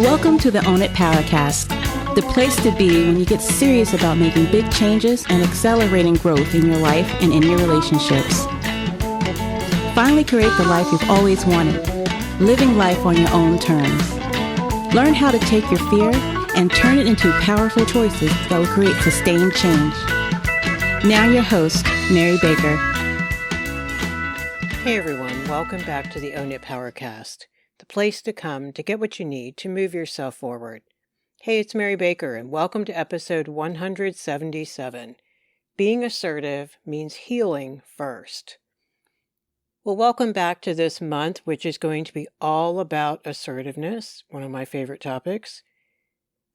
Welcome to the Own It Powercast, the place to be when you get serious about making big changes and accelerating growth in your life and in your relationships. Finally create the life you've always wanted, living life on your own terms. Learn how to take your fear and turn it into powerful choices that will create sustained change. Now your host, Mary Baker. Hey everyone, welcome back to the Own It Powercast, the place to come to get what you need to move yourself forward. Hey, it's Mary Baker, and welcome to episode 177. Being assertive means healing first. Well, welcome back to this month, which is going to be all about assertiveness, one of my favorite topics,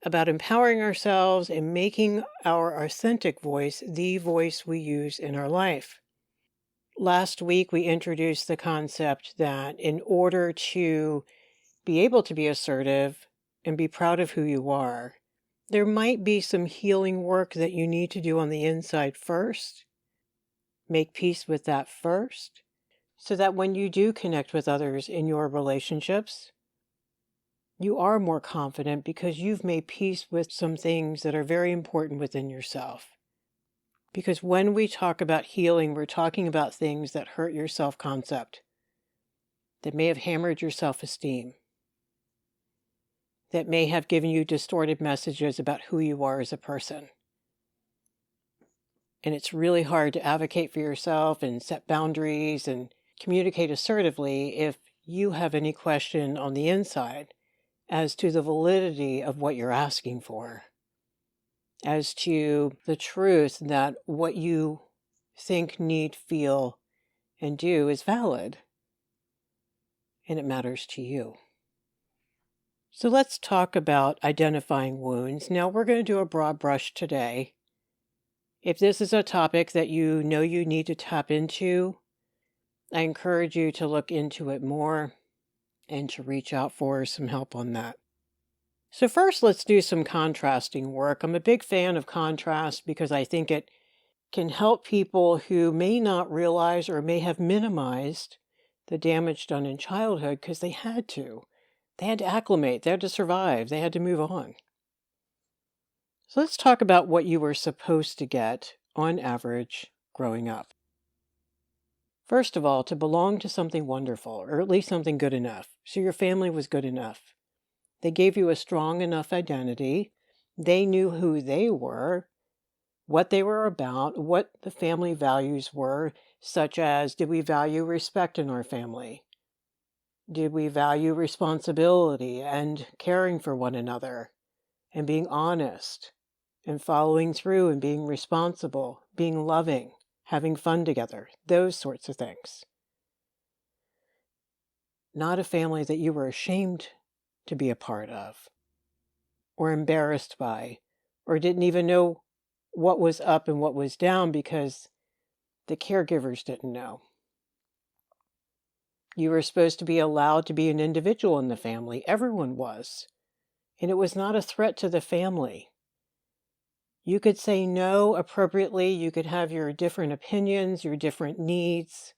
about empowering ourselves and making our authentic voice the voice we use in our life. Last week, we introduced the concept that in order to be able to be assertive and be proud of who you are, there might be some healing work that you need to do on the inside first. Make peace with that first, so that when you do connect with others in your relationships, you are more confident because you've made peace with some things that are very important within yourself. Because when we talk about healing, we're talking about things that hurt your self-concept, that may have hammered your self-esteem, that may have given you distorted messages about who you are as a person. And it's really hard to advocate for yourself and set boundaries and communicate assertively if you have any question on the inside as to the validity of what you're asking for, as to the truth that what you think, need, feel, and do is valid, and it matters to you. So let's talk about identifying wounds. Now, we're going to do a broad brush today. If this is a topic that you know you need to tap into, I encourage you to look into it more and to reach out for some help on that. So first, let's do some contrasting work. I'm a big fan of contrast because I think it can help people who may not realize or may have minimized the damage done in childhood because they had to. They had to acclimate, they had to survive, they had to move on. So let's talk about what you were supposed to get on average growing up. First of all, to belong to something wonderful, or at least something good enough. So your family was good enough. They gave you a strong enough identity. They knew who they were, what they were about, what the family values were, such as, did we value respect in our family? Did we value responsibility and caring for one another and being honest and following through and being responsible, being loving, having fun together, those sorts of things. Not a family that you were ashamed to be a part of, or embarrassed by, or didn't even know what was up and what was down because the caregivers didn't know. You were supposed to be allowed to be an individual in the family. Everyone was. And it was not a threat to the family. You could say no appropriately. You could have your different opinions, your different needs.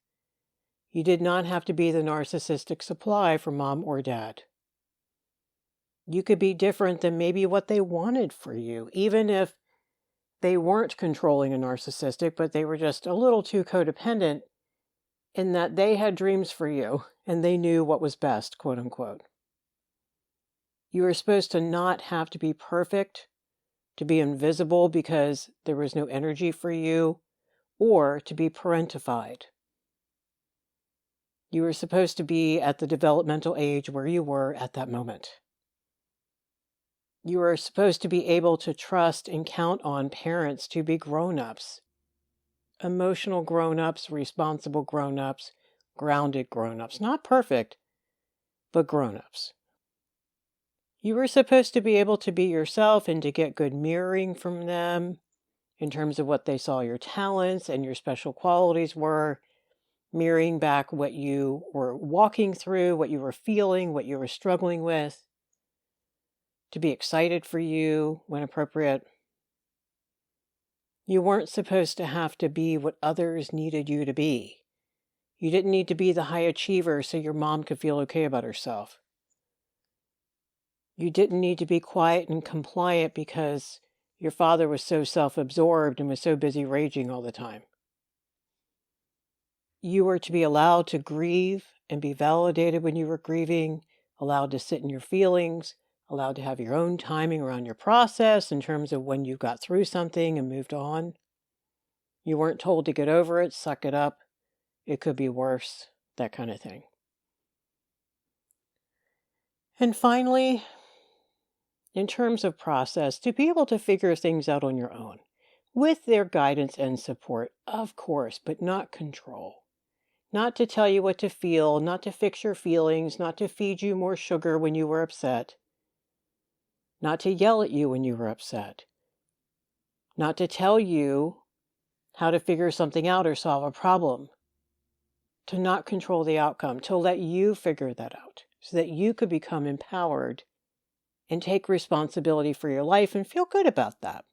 You did not have to be the narcissistic supply for mom or dad. You could be different than maybe what they wanted for you, even if they weren't controlling and narcissistic, but they were just a little too codependent in that they had dreams for you and they knew what was best, quote unquote. You were supposed to not have to be perfect, to be invisible because there was no energy for you, or to be parentified. You were supposed to be at the developmental age where you were at that moment. You were supposed to be able to trust and count on parents to be grown-ups. Emotional grown-ups, responsible grown-ups, grounded grown-ups. Not perfect, but grown-ups. You were supposed to be able to be yourself and to get good mirroring from them in terms of what they saw your talents and your special qualities were, mirroring back what you were walking through, what you were feeling, what you were struggling with, to be excited for you when appropriate. You weren't supposed to have to be what others needed you to be. You didn't need to be the high achiever so your mom could feel okay about herself. You didn't need to be quiet and compliant because your father was so self-absorbed and was so busy raging all the time. You were to be allowed to grieve and be validated when you were grieving, allowed to sit in your feelings, allowed to have your own timing around your process in terms of when you got through something and moved on. You weren't told to get over it, suck it up, it could be worse, that kind of thing. And finally, in terms of process, to be able to figure things out on your own, with their guidance and support, of course, but not control. Not to tell you what to feel, not to fix your feelings, not to feed you more sugar when you were upset, not to yell at you when you were upset, not to tell you how to figure something out or solve a problem, to not control the outcome, to let you figure that out so that you could become empowered and take responsibility for your life and feel good about that.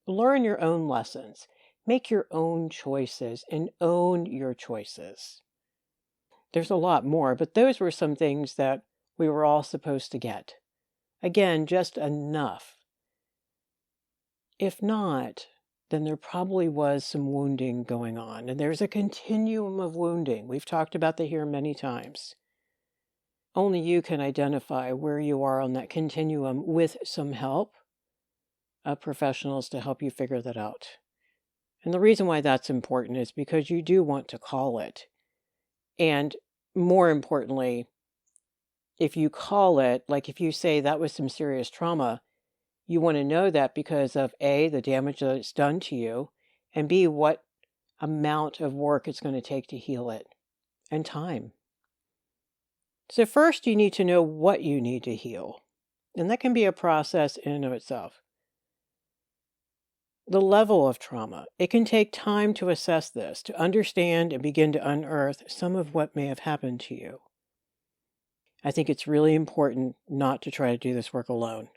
Learn your own lessons, make your own choices, and own your choices. There's a lot more, but those were some things that we were all supposed to get. Again, just enough. If not, then there probably was some wounding going on, and there's a continuum of wounding. We've talked about that here many times. Only you can identify where you are on that continuum with some help of professionals to help you figure that out. And the reason why that's important is because you do want to call it. And more importantly, if you call it, like if you say that was some serious trauma, you want to know that because of A, the damage that it's done to you, and B, what amount of work it's going to take to heal it, and time. So first you need to know what you need to heal. And that can be a process in and of itself. The level of trauma. It can take time to assess this, to understand and begin to unearth some of what may have happened to you. I think it's really important not to try to do this work alone.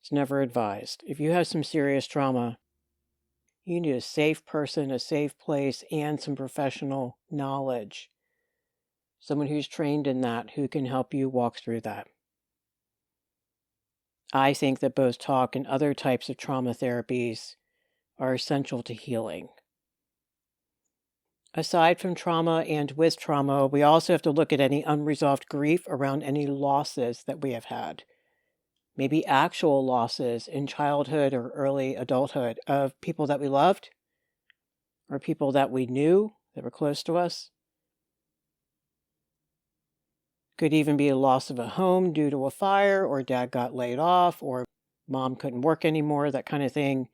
It's never advised. If you have some serious trauma, you need a safe person, a safe place, and some professional knowledge. Someone who's trained in that, who can help you walk through that. I think that both talk and other types of trauma therapies are essential to healing. Aside from trauma and with trauma, we also have to look at any unresolved grief around any losses that we have had. Maybe actual losses in childhood or early adulthood of people that we loved or people that we knew that were close to us. Could even be a loss of a home due to a fire, or dad got laid off, or mom couldn't work anymore, that kind of thing.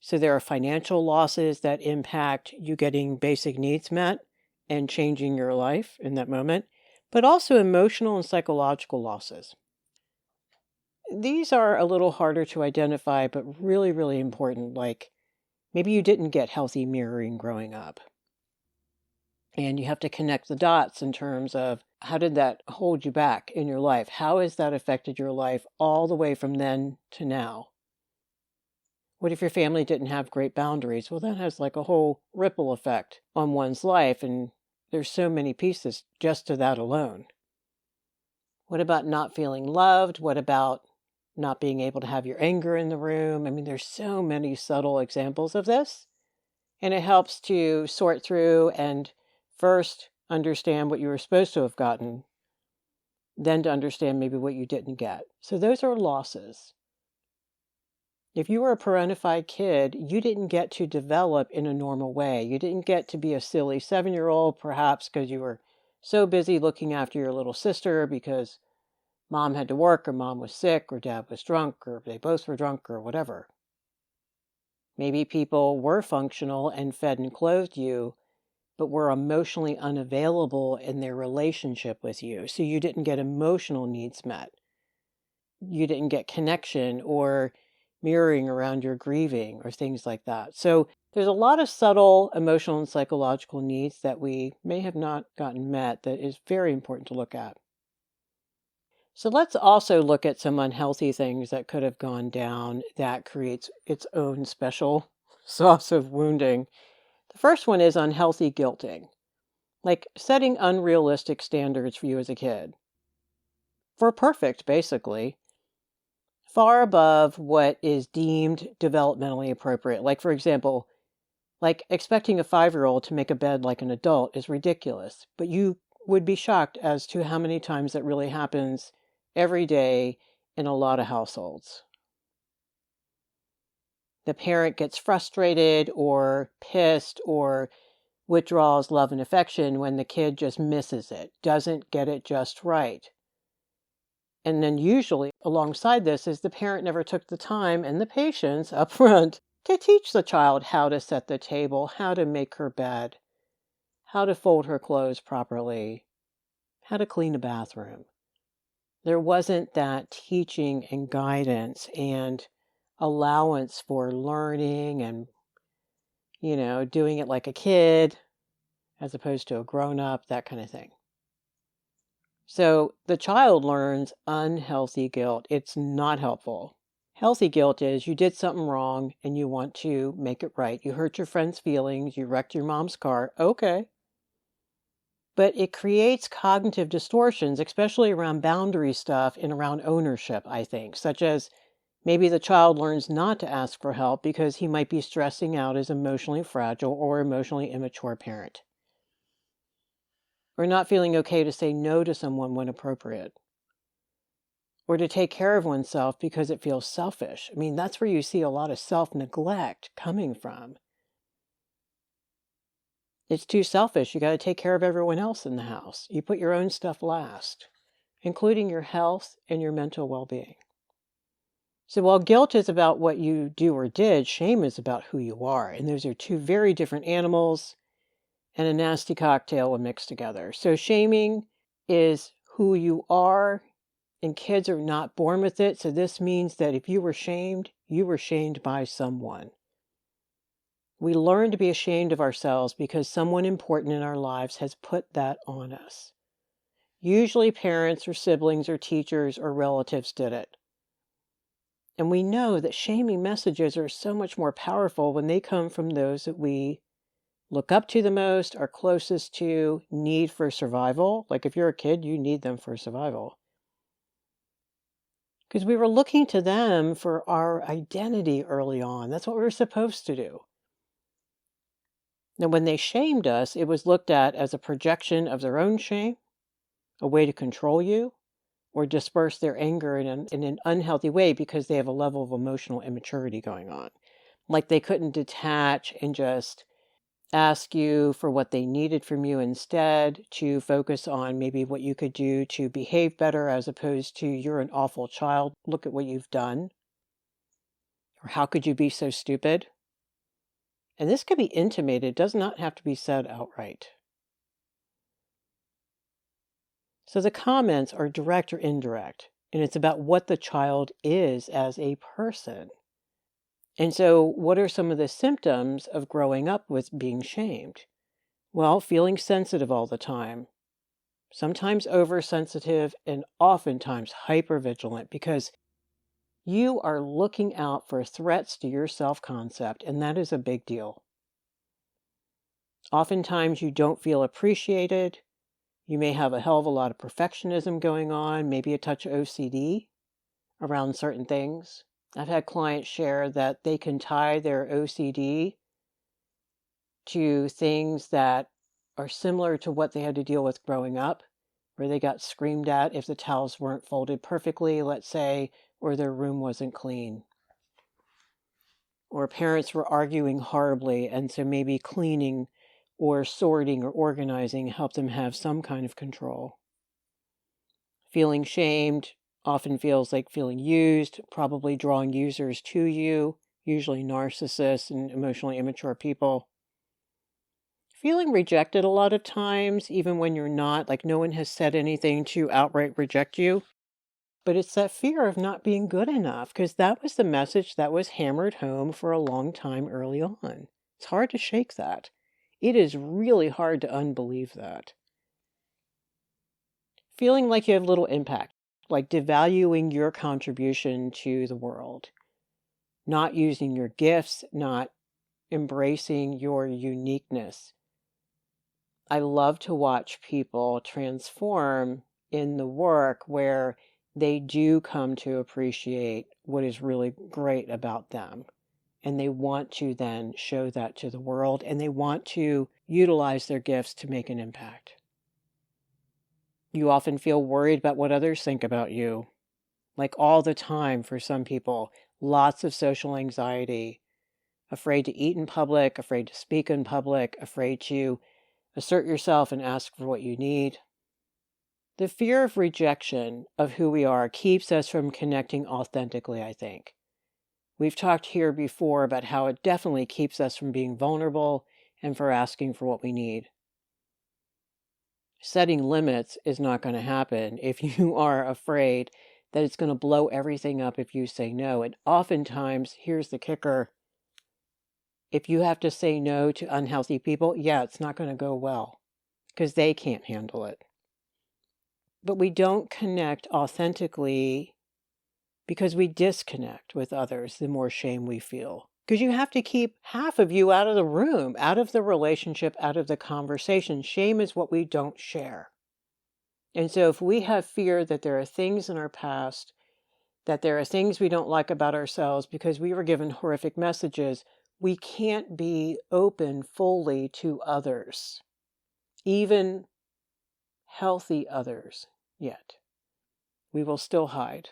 So there are financial losses that impact you getting basic needs met and changing your life in that moment, but also emotional and psychological losses. These are a little harder to identify, but really, really important. Like maybe you didn't get healthy mirroring growing up. And you have to connect the dots in terms of how did that hold you back in your life? How has that affected your life all the way from then to now? What if your family didn't have great boundaries? Well, that has like a whole ripple effect on one's life. And there's so many pieces just to that alone. What about not feeling loved? What about not being able to have your anger in the room? I mean, there's so many subtle examples of this. And it helps to sort through and first understand what you were supposed to have gotten, then to understand maybe what you didn't get. So those are losses. If you were a parentified kid, you didn't get to develop in a normal way. You didn't get to be a silly 7-year-old, perhaps because you were so busy looking after your little sister because mom had to work, or mom was sick, or dad was drunk, or they both were drunk, or whatever. Maybe people were functional and fed and clothed you, but were emotionally unavailable in their relationship with you. So you didn't get emotional needs met. You didn't get connection or mirroring around your grieving or things like that. So there's a lot of subtle emotional and psychological needs that we may have not gotten met that is very important to look at. So let's also look at some unhealthy things that could have gone down that creates its own special sauce of wounding. The first one is unhealthy guilting, like setting unrealistic standards for you as a kid. for perfect, basically, far above what is deemed developmentally appropriate. Like, for example, like expecting a 5-year-old to make a bed like an adult is ridiculous, but you would be shocked as to how many times that really happens every day in a lot of households. The parent gets frustrated or pissed or withdraws love and affection when the kid just misses it, doesn't get it just right. And then usually alongside this is the parent never took the time and the patience up front to teach the child how to set the table, how to make her bed, how to fold her clothes properly, how to clean a bathroom. There wasn't that teaching and guidance and allowance for learning and, doing it like a kid as opposed to a grown-up, that kind of thing. So the child learns unhealthy guilt. It's not helpful. Healthy guilt is you did something wrong and you want to make it right. You hurt your friend's feelings. You wrecked your mom's car. Okay. But it creates cognitive distortions, especially around boundary stuff and around ownership, I think, such as maybe the child learns not to ask for help because he might be stressing out his emotionally fragile or emotionally immature parent, or not feeling okay to say no to someone when appropriate, or to take care of oneself because it feels selfish. I mean, that's where you see a lot of self-neglect coming from. It's too selfish. You got to take care of everyone else in the house. You put your own stuff last, including your health and your mental well-being. So while guilt is about what you do or did, shame is about who you are. And those are two very different animals and a nasty cocktail when mixed together. So shaming is who you are, and kids are not born with it. So this means that if you were shamed by someone. We learn to be ashamed of ourselves because someone important in our lives has put that on us. Usually parents or siblings or teachers or relatives did it. And we know that shaming messages are so much more powerful when they come from those that we look up to the most, are closest to, need for survival. Like if you're a kid, you need them for survival. Because we were looking to them for our identity early on. That's what we were supposed to do. Now, when they shamed us, it was looked at as a projection of their own shame, a way to control you, or disperse their anger in an unhealthy way because they have a level of emotional immaturity going on. Like they couldn't detach and just ask you for what they needed from you instead, to focus on maybe what you could do to behave better as opposed to you're an awful child, look at what you've done, or how could you be so stupid? And this could be intimated, it does not have to be said outright. So the comments are direct or indirect, and it's about what the child is as a person. And so what are some of the symptoms of growing up with being shamed? Well, feeling sensitive all the time, sometimes oversensitive, and oftentimes hypervigilant, because you are looking out for threats to your self-concept, and that is a big deal. Oftentimes you don't feel appreciated. You may have a hell of a lot of perfectionism going on, maybe a touch of OCD around certain things. I've had clients share that they can tie their OCD to things that are similar to what they had to deal with growing up, where they got screamed at if the towels weren't folded perfectly, let's say, or their room wasn't clean. Or parents were arguing horribly, and so maybe cleaning or sorting or organizing helped them have some kind of control. Feeling shamed often feels like feeling used, probably drawing users to you, usually narcissists and emotionally immature people. Feeling rejected a lot of times, even when you're not, like no one has said anything to outright reject you. But it's that fear of not being good enough, because that was the message that was hammered home for a long time early on. It's hard to shake that. It is really hard to unbelieve that. Feeling like you have little impact, like devaluing your contribution to the world, not using your gifts, not embracing your uniqueness. I love to watch people transform in the work where they do come to appreciate what is really great about them. And they want to then show that to the world, and they want to utilize their gifts to make an impact. You often feel worried about what others think about you, like all the time for some people. Lots of social anxiety, afraid to eat in public, afraid to speak in public, afraid to assert yourself and ask for what you need. The fear of rejection of who we are keeps us from connecting authentically, I think. We've talked here before about how it definitely keeps us from being vulnerable and for asking for what we need. Setting limits is not going to happen if you are afraid that it's going to blow everything up if you say no. And oftentimes, here's the kicker, if you have to say no to unhealthy people, yeah, it's not going to go well because they can't handle it. But we don't connect authentically because we disconnect with others the more shame we feel. Because you have to keep half of you out of the room, out of the relationship, out of the conversation. Shame is what we don't share. And so if we have fear that there are things in our past, that there are things we don't like about ourselves because we were given horrific messages, we can't be open fully to others, even healthy others yet. We will still hide.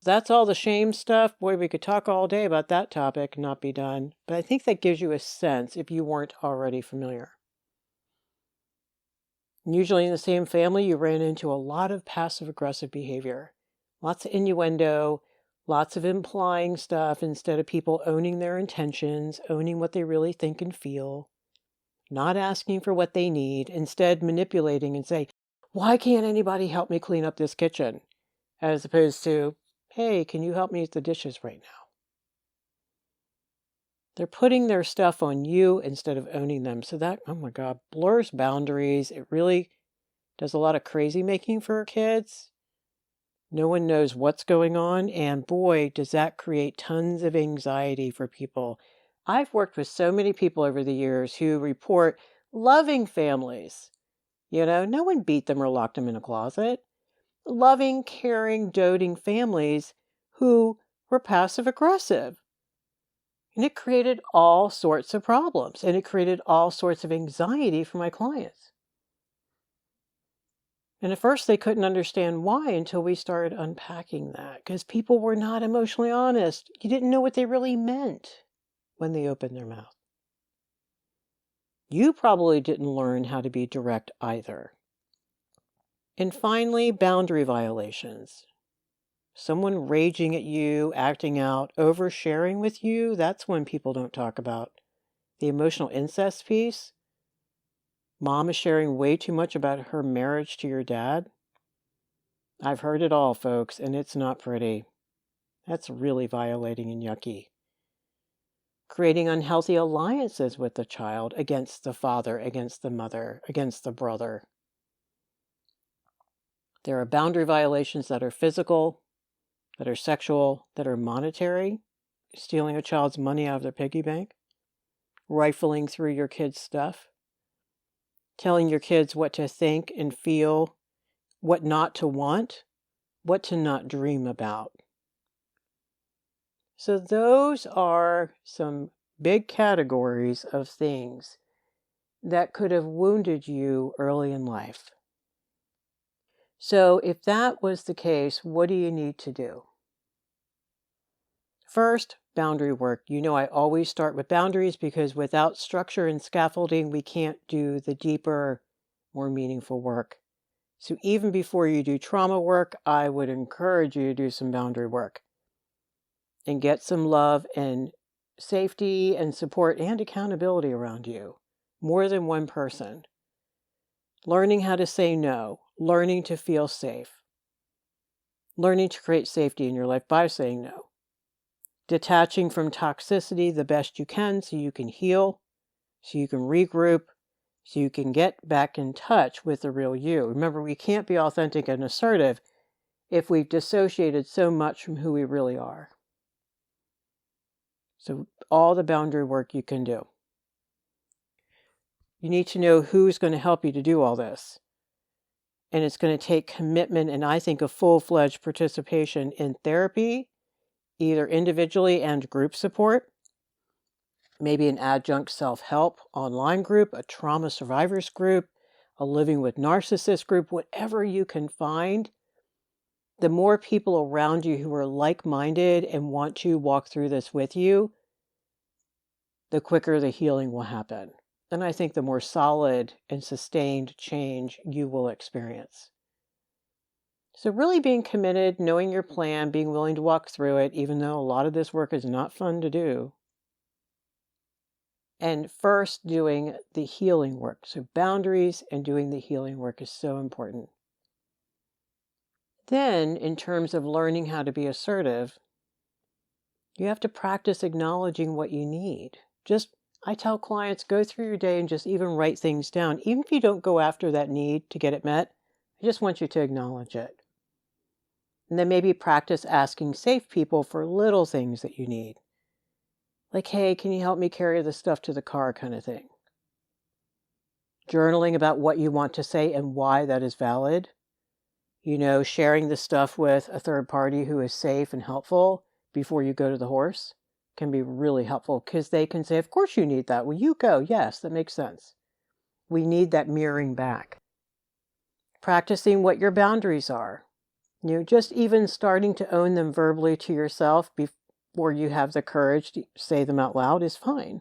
That's all the shame stuff. Boy, we could talk all day about that topic and not be done. But I think that gives you a sense if you weren't already familiar. Usually in the same family, you ran into a lot of passive-aggressive behavior. Lots of innuendo, lots of implying stuff instead of people owning their intentions, owning what they really think and feel, not asking for what they need, instead manipulating and say, why can't anybody help me clean up this kitchen? As opposed to, hey, can you help me with the dishes right now? They're putting their stuff on you instead of owning them. So that, oh my God, blurs boundaries. It really does a lot of crazy making for kids. No one knows what's going on. And boy, does that create tons of anxiety for people. I've worked with so many people over the years who report loving families. No one beat them or locked them in a closet. Loving, caring, doting families who were passive aggressive. And it created all sorts of problems, and it created all sorts of anxiety for my clients. And at first they couldn't understand why until we started unpacking that, because people were not emotionally honest. You didn't know what they really meant when they opened their mouth. You probably didn't learn how to be direct either. And finally, boundary violations. Someone raging at you, acting out, oversharing with you, that's when people don't talk about. The emotional incest piece. Mom is sharing way too much about her marriage to your dad. I've heard it all, folks, and it's not pretty. That's really violating and yucky. Creating unhealthy alliances with the child against the father, against the mother, against the brother. There are boundary violations that are physical, that are sexual, that are monetary. Stealing a child's money out of their piggy bank. Rifling through your kids' stuff. Telling your kids what to think and feel, what not to want, what to not dream about. So those are some big categories of things that could have wounded you early in life. So if that was the case, what do you need to do? First, boundary work. I always start with boundaries because without structure and scaffolding, we can't do the deeper, more meaningful work. So even before you do trauma work, I would encourage you to do some boundary work and get some love and safety and support and accountability around you. More than one person. Learning how to say no. Learning to feel safe. Learning to create safety in your life by saying no. Detaching from toxicity the best you can so you can heal, so you can regroup, so you can get back in touch with the real you. Remember, we can't be authentic and assertive if we've dissociated so much from who we really are. So all the boundary work you can do. You need to know who's going to help you to do all this. And it's going to take commitment and I think a full-fledged participation in therapy, either individually and group support, maybe an adjunct self-help online group, a trauma survivors group, a living with narcissist group, whatever you can find. The more people around you who are like-minded and want to walk through this with you, the quicker the healing will happen. And I think the more solid and sustained change you will experience. So really being committed, knowing your plan, being willing to walk through it, even though a lot of this work is not fun to do. And first doing the healing work. So boundaries and doing the healing work is so important. Then, in terms of learning how to be assertive, you have to practice acknowledging what you need. I tell clients, go through your day and just even write things down. Even if you don't go after that need to get it met, I just want you to acknowledge it. And then maybe practice asking safe people for little things that you need. Like, hey, can you help me carry the stuff to the car kind of thing. Journaling about what you want to say and why that is valid. Sharing the stuff with a third party who is safe and helpful before you go to the horse can be really helpful because they can say, of course you need that. Well, you go. Yes, that makes sense. We need that mirroring back. Practicing what your boundaries are. Just even starting to own them verbally to yourself before you have the courage to say them out loud is fine.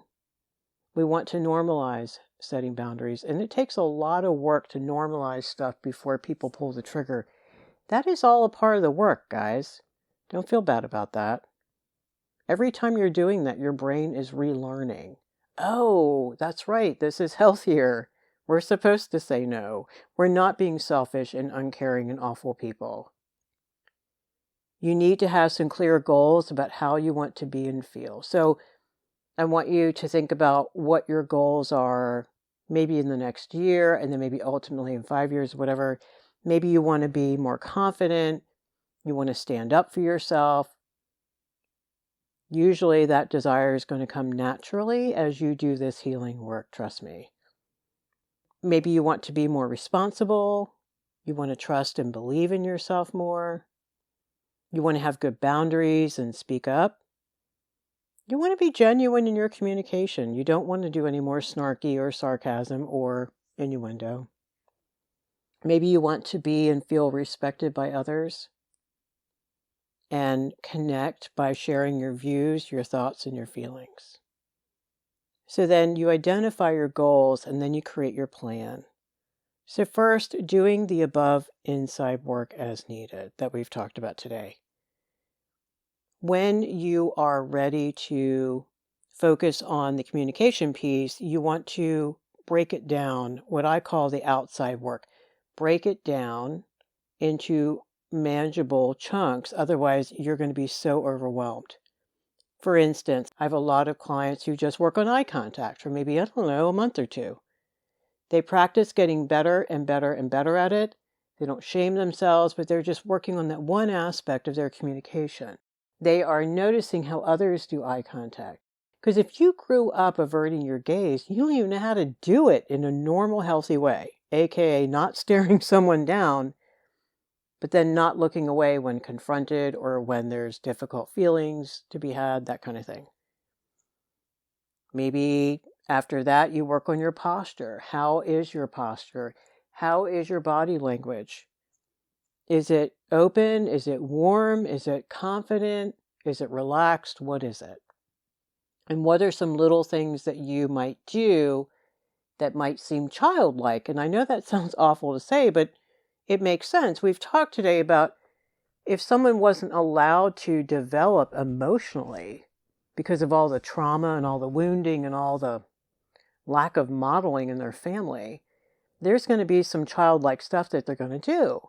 We want to normalize setting boundaries, and it takes a lot of work to normalize stuff before people pull the trigger. That is all a part of the work, guys. Don't feel bad about that. Every time you're doing that, your brain is relearning. Oh, that's right. This is healthier. We're supposed to say no. We're not being selfish and uncaring and awful people. You need to have some clear goals about how you want to be and feel. So I want you to think about what your goals are maybe in the next year and then maybe ultimately in 5 years, whatever. Maybe you want to be more confident. You want to stand up for yourself. Usually that desire is going to come naturally as you do this healing work, trust me. Maybe you want to be more responsible. You want to trust and believe in yourself more. You want to have good boundaries and speak up. You want to be genuine in your communication. You don't want to do any more snarky or sarcasm or innuendo. Maybe you want to be and feel respected by others and connect by sharing your views, your thoughts, and your feelings. So then you identify your goals and then you create your plan. So first, doing the above inside work as needed that we've talked about today. When you are ready to focus on the communication piece, you want to break it down, what I call the outside work. Break it down into manageable chunks. Otherwise, you're going to be so overwhelmed. For instance, I have a lot of clients who just work on eye contact for maybe, a month or two. They practice getting better and better and better at it. They don't shame themselves, but they're just working on that one aspect of their communication. They are noticing how others do eye contact. Because if you grew up averting your gaze, you don't even know how to do it in a normal, healthy way, aka not staring someone down, but then not looking away when confronted or when there's difficult feelings to be had, that kind of thing. Maybe after that, you work on your posture. How is your posture? How is your body language? Is it open? Is it warm? Is it confident? Is it relaxed? What is it? And what are some little things that you might do that might seem childlike? And I know that sounds awful to say, but it makes sense. We've talked today about if someone wasn't allowed to develop emotionally because of all the trauma and all the wounding and all the lack of modeling in their family, there's going to be some childlike stuff that they're going to do.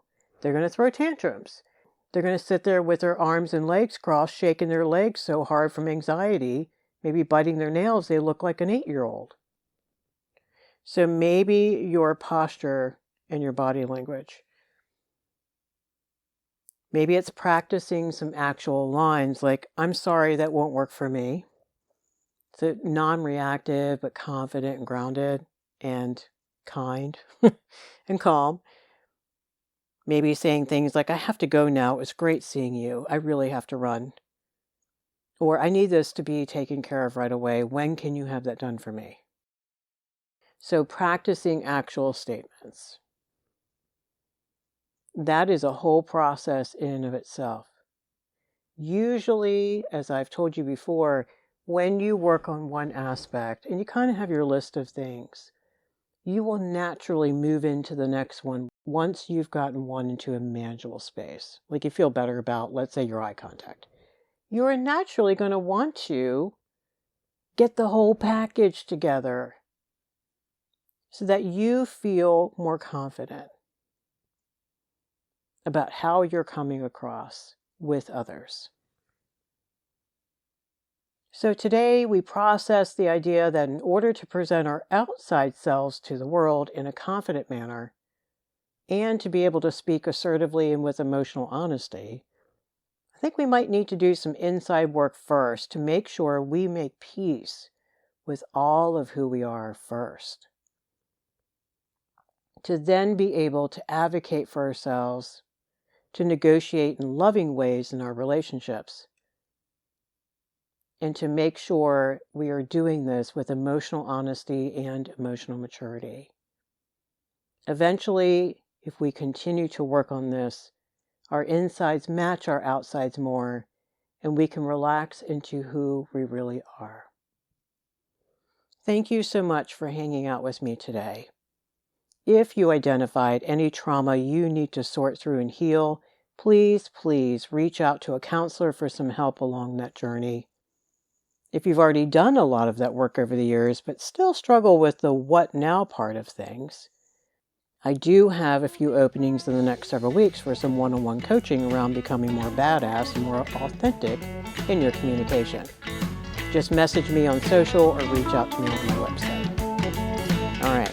They're going to throw tantrums. They're going to sit there with their arms and legs crossed, shaking their legs so hard from anxiety, maybe biting their nails, they look like an 8-year-old. So maybe your posture and your body language. Maybe it's practicing some actual lines like, I'm sorry, that won't work for me. So non-reactive, but confident and grounded and kind and calm. Maybe saying things like, I have to go now. It was great seeing you. I really have to run. Or I need this to be taken care of right away. When can you have that done for me? So practicing actual statements. That is a whole process in and of itself. Usually, as I've told you before, when you work on one aspect and you kind of have your list of things, you will naturally move into the next one once you've gotten one into a manageable space. Like you feel better about, let's say, your eye contact. You're naturally going to want to get the whole package together so that you feel more confident about how you're coming across with others. So today we process the idea that in order to present our outside selves to the world in a confident manner and to be able to speak assertively and with emotional honesty, I think we might need to do some inside work first to make sure we make peace with all of who we are first. To then be able to advocate for ourselves, to negotiate in loving ways in our relationships, and to make sure we are doing this with emotional honesty and emotional maturity. Eventually, if we continue to work on this, our insides match our outsides more, and we can relax into who we really are. Thank you so much for hanging out with me today. If you identified any trauma you need to sort through and heal, please reach out to a counselor for some help along that journey. If you've already done a lot of that work over the years, but still struggle with the what now part of things, I do have a few openings in the next several weeks for some one-on-one coaching around becoming more badass and more authentic in your communication. Just message me on social or reach out to me on my website. All right.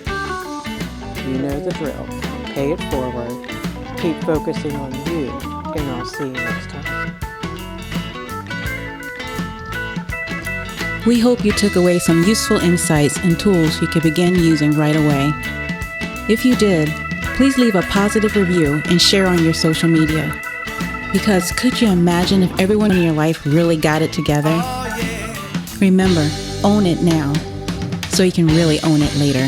You know the drill. Pay it forward. Keep focusing on you, and I'll see you next time. We hope you took away some useful insights and tools you could begin using right away. If you did, please leave a positive review and share on your social media. Because could you imagine if everyone in your life really got it together? Remember, own it now, so you can really own it later.